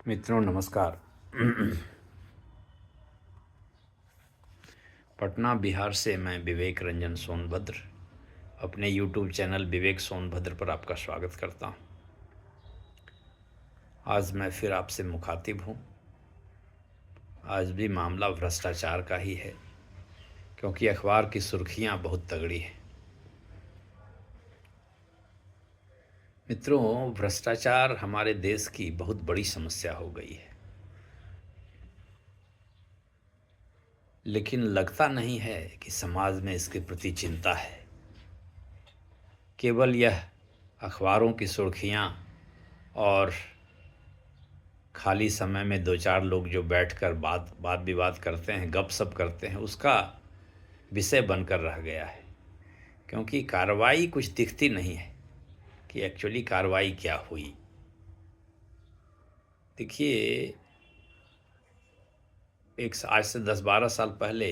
मित्रों नमस्कार। पटना बिहार से मैं विवेक रंजन सोनभद्र अपने YouTube चैनल विवेक सोनभद्र पर आपका स्वागत करता हूं। आज मैं फिर आपसे मुखातिब हूं। आज भी मामला भ्रष्टाचार का ही है, क्योंकि अखबार की सुर्खियां बहुत तगड़ी हैं। मित्रों, भ्रष्टाचार हमारे देश की बहुत बड़ी समस्या हो गई है, लेकिन लगता नहीं है कि समाज में इसके प्रति चिंता है। केवल यह अखबारों की सुर्खियां और खाली समय में दो चार लोग जो बैठकर बात विवाद करते हैं, गपशप करते हैं, उसका विषय बनकर रह गया है। क्योंकि कार्रवाई कुछ दिखती नहीं है कि एक्चुअली कार्रवाई क्या हुई। देखिए, आज से 10-12 साल पहले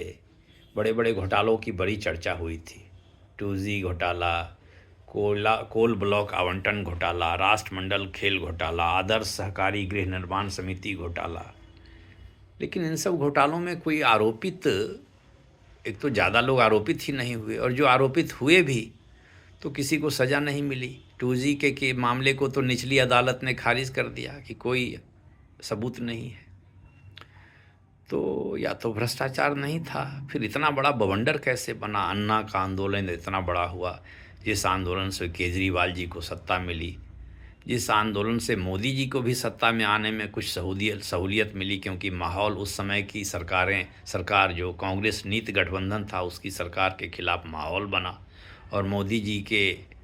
बड़े बड़े घोटालों की बड़ी चर्चा हुई थी। 2G घोटाला, कोल ब्लॉक आवंटन घोटाला, राष्ट्रमंडल खेल घोटाला, आदर्श सहकारी गृह निर्माण समिति घोटाला। लेकिन इन सब घोटालों में कोई आरोपित, एक तो ज़्यादा लोग आरोपित ही नहीं हुए, और जो आरोपित हुए भी तो किसी को सज़ा नहीं मिली। 2G के मामले को तो निचली अदालत ने खारिज कर दिया कि कोई सबूत नहीं है। तो या तो भ्रष्टाचार नहीं था, फिर इतना बड़ा बवंडर कैसे बना। अन्ना का आंदोलन इतना बड़ा हुआ, जिस आंदोलन से केजरीवाल जी को सत्ता मिली, जिस आंदोलन से मोदी जी को भी सत्ता में आने में कुछ सहूलियत मिली, क्योंकि माहौल उस समय की सरकार जो कांग्रेस नीति गठबंधन था उसकी सरकार के खिलाफ माहौल बना, और मोदी जी के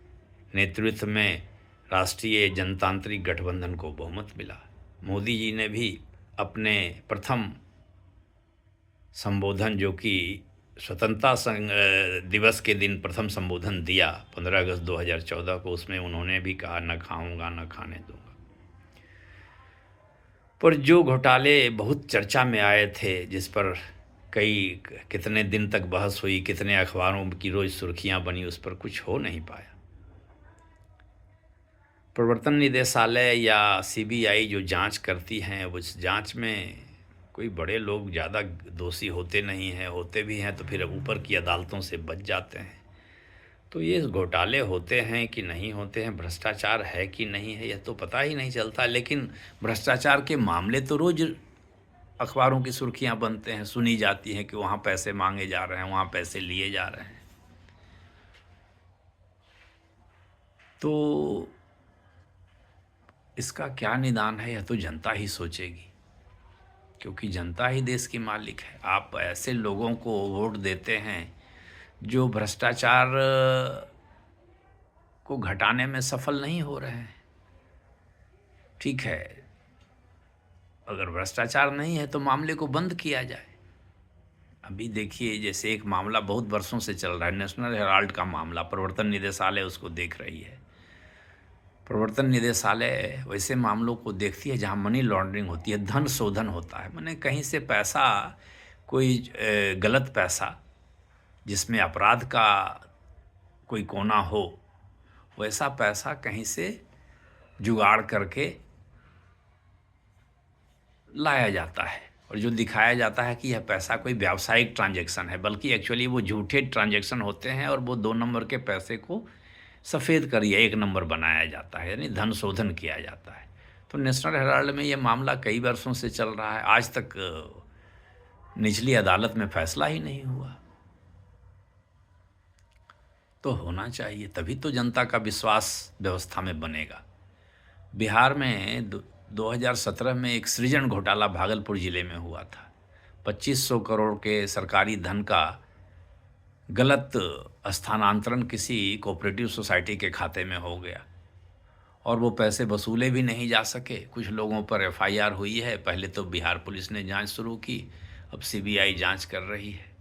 नेतृत्व में राष्ट्रीय जनतांत्रिक गठबंधन को बहुमत मिला। मोदी जी ने भी अपने प्रथम संबोधन, जो कि स्वतंत्रता दिवस के दिन प्रथम संबोधन दिया 15 अगस्त 2014 को, उसमें उन्होंने भी कहा, न खाऊंगा न खाने दूंगा। पर जो घोटाले बहुत चर्चा में आए थे, जिस पर कितने दिन तक बहस हुई, कितने अखबारों की रोज सुर्खियां बनी, उस पर कुछ हो नहीं पाया। प्रवर्तन निदेशालय या CBI जो जांच करती हैं, उस जांच में कोई बड़े लोग ज़्यादा दोषी होते नहीं हैं, होते भी हैं तो फिर ऊपर की अदालतों से बच जाते हैं। तो ये घोटाले होते हैं कि नहीं होते हैं, भ्रष्टाचार है कि नहीं है, यह तो पता ही नहीं चलता। लेकिन भ्रष्टाचार के मामले तो रोज़ अखबारों की सुर्खियां बनते हैं, सुनी जाती हैं कि वहाँ पैसे मांगे जा रहे हैं, वहाँ पैसे लिए जा रहे हैं। तो इसका क्या निदान है, यह तो जनता ही सोचेगी, क्योंकि जनता ही देश की मालिक है। आप ऐसे लोगों को वोट देते हैं जो भ्रष्टाचार को घटाने में सफल नहीं हो रहे हैं। ठीक है, अगर भ्रष्टाचार नहीं है तो मामले को बंद किया जाए। अभी देखिए, जैसे एक मामला बहुत वर्षों से चल रहा है, नेशनल हेराल्ड का मामला, प्रवर्तन निदेशालय उसको देख रही है। प्रवर्तन निदेशालय वैसे मामलों को देखती है जहां मनी लॉन्ड्रिंग होती है, धन शोधन होता है, माने कहीं से पैसा, कोई गलत पैसा जिसमें अपराध का कोई कोना हो, वैसा पैसा कहीं से जुगाड़ करके लाया जाता है, और जो दिखाया जाता है कि यह पैसा कोई व्यावसायिक ट्रांजैक्शन है, बल्कि एक्चुअली वो झूठे ट्रांजैक्शन होते हैं, और वो 2 नंबर के पैसे को सफ़ेद करिए 1 नंबर बनाया जाता है, यानी धन शोधन किया जाता है। तो नेशनल हेराल्ड में ये मामला कई वर्षों से चल रहा है, आज तक निचली अदालत में फैसला ही नहीं हुआ। तो होना चाहिए, तभी तो जनता का विश्वास व्यवस्था में बनेगा। बिहार में 2017 में एक सृजन घोटाला भागलपुर ज़िले में हुआ था। 2500 करोड़ के सरकारी धन का गलत स्थानांतरण किसी कोऑपरेटिव सोसाइटी के खाते में हो गया, और वो पैसे वसूले भी नहीं जा सके। कुछ लोगों पर FIR हुई है, पहले तो बिहार पुलिस ने जांच शुरू की, अब CBI जांच कर रही है।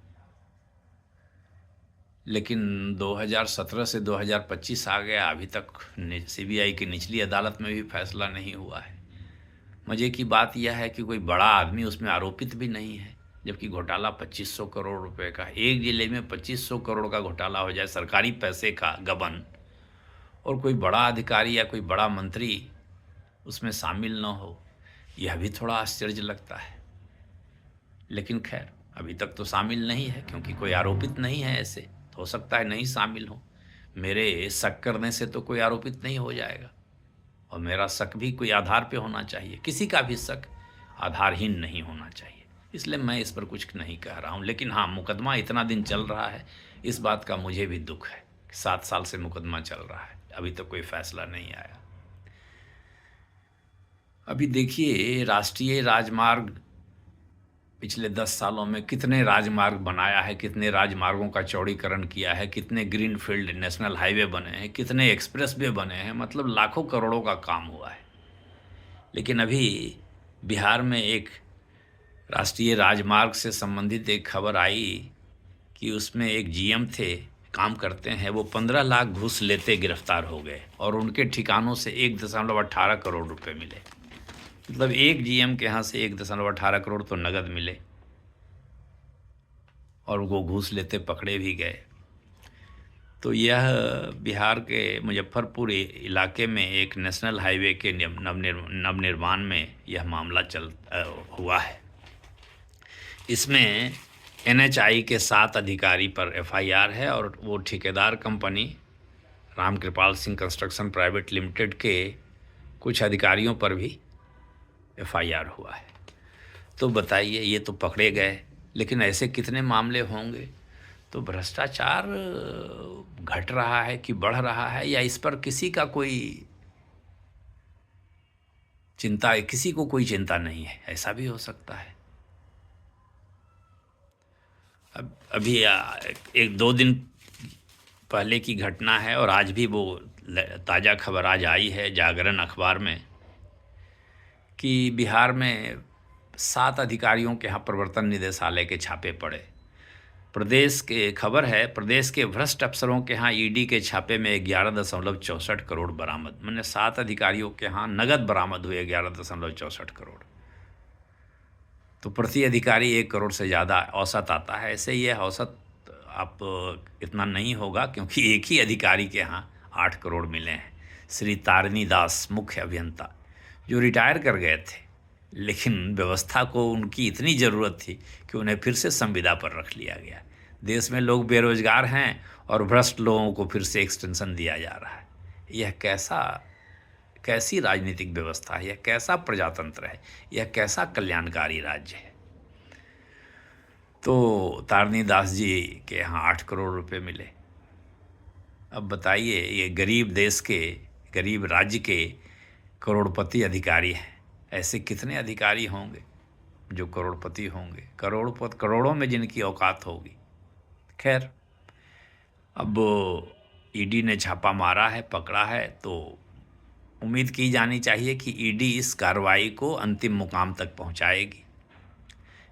लेकिन 2017 से 2025 आ गया, अभी तक CBI की निचली अदालत में भी फैसला नहीं हुआ है। मज़े की बात यह है कि कोई बड़ा आदमी उसमें आरोपित भी नहीं है, जबकि घोटाला 2500 करोड़ रुपए का। एक जिले में 2500 करोड़ का घोटाला हो जाए, सरकारी पैसे का गबन, और कोई बड़ा अधिकारी या कोई बड़ा मंत्री उसमें शामिल न हो। यह भी थोड़ा आश्चर्य लगता है। लेकिन खैर अभी तक तो शामिल नहीं है, क्योंकि कोई आरोपित नहीं है ऐसे, तो हो सकता है नहीं शामिल हो। मेरे शक करने से तो कोई आरोपित नहीं हो जाएगा, और मेरा शक भी कोई आधार पे होना चाहिए। किसी का भी शक आधारहीन नहीं होना चाहिए, इसलिए मैं इस पर कुछ नहीं कह रहा हूँ। लेकिन हाँ, मुकदमा इतना दिन चल रहा है, इस बात का मुझे भी दुख है। 7 साल से मुकदमा चल रहा है, अभी तक कोई फैसला नहीं आया। अभी देखिए, राष्ट्रीय राजमार्ग पिछले 10 सालों में कितने राजमार्ग बनाया है, कितने राजमार्गों का चौड़ीकरण किया है, कितने ग्रीनफील्ड नेशनल हाईवे बने हैं, कितने एक्सप्रेसवे बने हैं, मतलब लाखों करोड़ों का काम हुआ है। लेकिन अभी बिहार में एक राष्ट्रीय राजमार्ग से संबंधित एक खबर आई कि उसमें एक जीएम थे, काम करते हैं, वो 15 लाख घूस लेते गिरफ्तार हो गए, और उनके ठिकानों से 1.18 करोड़ रुपए मिले। मतलब एक जीएम के यहाँ से 1.18 करोड़ तो नगद मिले, और वो घूस लेते पकड़े भी गए। तो यह बिहार के मुजफ्फरपुर इलाके में एक नेशनल हाईवे के नवनिर्माण में यह मामला हुआ है। इसमें एनएचआई के 7 अधिकारी पर एफआईआर है, और वो ठेकेदार company Ramkripal Singh construction private limited के कुछ अधिकारियों पर भी एफआईआर हुआ है। तो बताइए, ये तो पकड़े गए, लेकिन ऐसे कितने मामले होंगे? तो भ्रष्टाचार घट रहा है कि बढ़ रहा है, या इस पर किसी का कोई चिंता, किसी को कोई चिंता नहीं है? ऐसा भी हो सकता है। अब अभी 1-2 दिन पहले की घटना है, और आज भी वो ताज़ा खबर आज आई है जागरण अखबार में कि बिहार में 7 अधिकारियों के यहाँ प्रवर्तन निदेशालय के छापे पड़े। प्रदेश के खबर है, प्रदेश के भ्रष्ट अफसरों के यहाँ ईडी के छापे में 11.64 करोड़ बरामद। मैंने 7 अधिकारियों के यहाँ नगद बरामद हुए 11.64 करोड़। तो प्रति अधिकारी 1 करोड़ से ज़्यादा औसत आता है। ऐसे ये औसत आप इतना नहीं होगा, क्योंकि एक ही अधिकारी के यहाँ 8 करोड़ मिले हैं। श्री तारिणी दास, मुख्य अभियंता, जो रिटायर कर गए थे, लेकिन व्यवस्था को उनकी इतनी ज़रूरत थी कि उन्हें फिर से संविदा पर रख लिया गया। देश में लोग बेरोजगार हैं, और भ्रष्ट लोगों को फिर से एक्सटेंशन दिया जा रहा है। यह कैसी राजनीतिक व्यवस्था है? यह कैसा प्रजातंत्र है? यह कैसा कल्याणकारी राज्य है? तो तारिणी दास जी के यहाँ 8 करोड़ रुपए मिले। अब बताइए, ये गरीब देश के, गरीब राज्य के करोड़पति अधिकारी हैं। ऐसे कितने अधिकारी होंगे जो करोड़पति होंगे, करोड़ों में जिनकी औकात होगी? खैर, अब ईडी ने छापा मारा है, पकड़ा है, तो उम्मीद की जानी चाहिए कि ईडी इस कार्रवाई को अंतिम मुकाम तक पहुंचाएगी।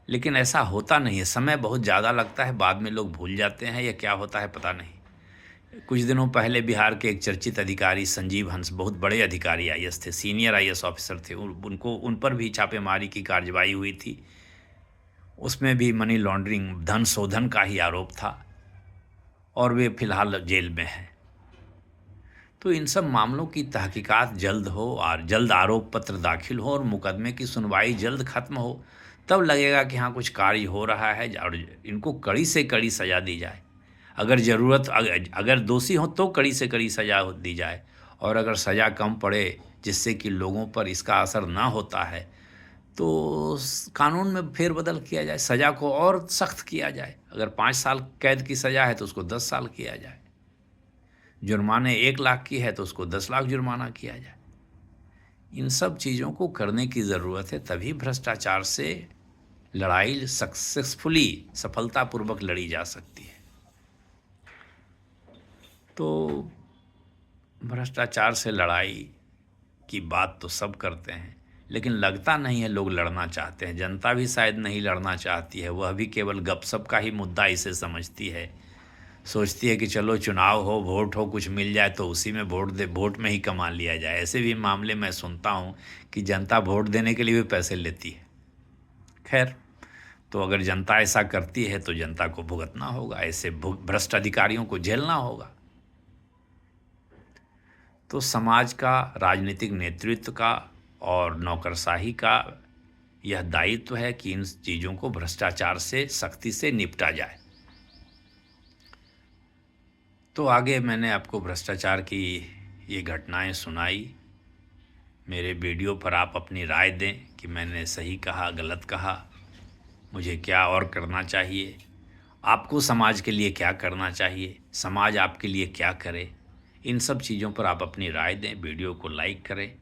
लेकिन ऐसा होता नहीं है, समय बहुत ज़्यादा लगता है, बाद में लोग भूल जाते हैं, या क्या होता है पता नहीं। कुछ दिनों पहले बिहार के एक चर्चित अधिकारी संजीव हंस, बहुत बड़े अधिकारी आईएएस थे, सीनियर आईएएस ऑफिसर थे, उन पर भी छापेमारी की कार्रवाई हुई थी। उसमें भी मनी लॉन्ड्रिंग, धन शोधन का ही आरोप था, और वे फिलहाल जेल में हैं। तो इन सब मामलों की तहकीकात जल्द हो, और जल्द आरोप पत्र दाखिल हो, और मुकदमे की सुनवाई जल्द खत्म हो, तब लगेगा कि हाँ कुछ कार्य हो रहा है, और इनको कड़ी से कड़ी सज़ा दी जाए। अगर ज़रूरत, अगर दोषी हो तो कड़ी से कड़ी सज़ा दी जाए, और अगर सज़ा कम पड़े जिससे कि लोगों पर इसका असर ना होता है, तो कानून में फेरबदल किया जाए, सज़ा को और सख्त किया जाए। अगर 5 साल कैद की सज़ा है तो उसको 10 साल किया जाए, जुर्माने 1 लाख की है तो उसको 10 लाख जुर्माना किया जाए। इन सब चीज़ों को करने की ज़रूरत है, तभी भ्रष्टाचार से लड़ाई सफलतापूर्वक लड़ी जा सकती है। तो भ्रष्टाचार से लड़ाई की बात तो सब करते हैं, लेकिन लगता नहीं है लोग लड़ना चाहते हैं। जनता भी शायद नहीं लड़ना चाहती है, वह भी केवल गपशप का ही मुद्दा इसे समझती है। सोचती है कि चलो चुनाव हो, वोट हो, कुछ मिल जाए तो उसी में वोट में ही कमा लिया जाए। ऐसे भी मामले मैं सुनता हूँ कि जनता वोट देने के लिए भी पैसे लेती है। खैर, तो अगर जनता ऐसा करती है तो जनता को भुगतना होगा, ऐसे भ्रष्ट अधिकारियों को झेलना होगा। तो समाज का, राजनीतिक नेतृत्व का और नौकरशाही का यह दायित्व है कि इन चीज़ों को भ्रष्टाचार से सख्ती से निपटा जाए। तो आगे मैंने आपको भ्रष्टाचार की ये घटनाएं सुनाई। मेरे वीडियो पर आप अपनी राय दें कि मैंने सही कहा, गलत कहा, मुझे क्या और करना चाहिए, आपको समाज के लिए क्या करना चाहिए, समाज आपके लिए क्या करे। इन सब चीज़ों पर आप अपनी राय दें, वीडियो को लाइक करें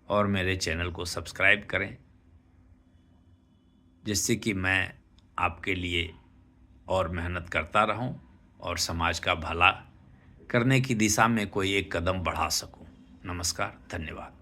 और मेरे चैनल को सब्सक्राइब करें, जिससे कि मैं आपके लिए और मेहनत करता रहूं और समाज का भला करने की दिशा में कोई एक कदम बढ़ा सकूं। नमस्कार, धन्यवाद।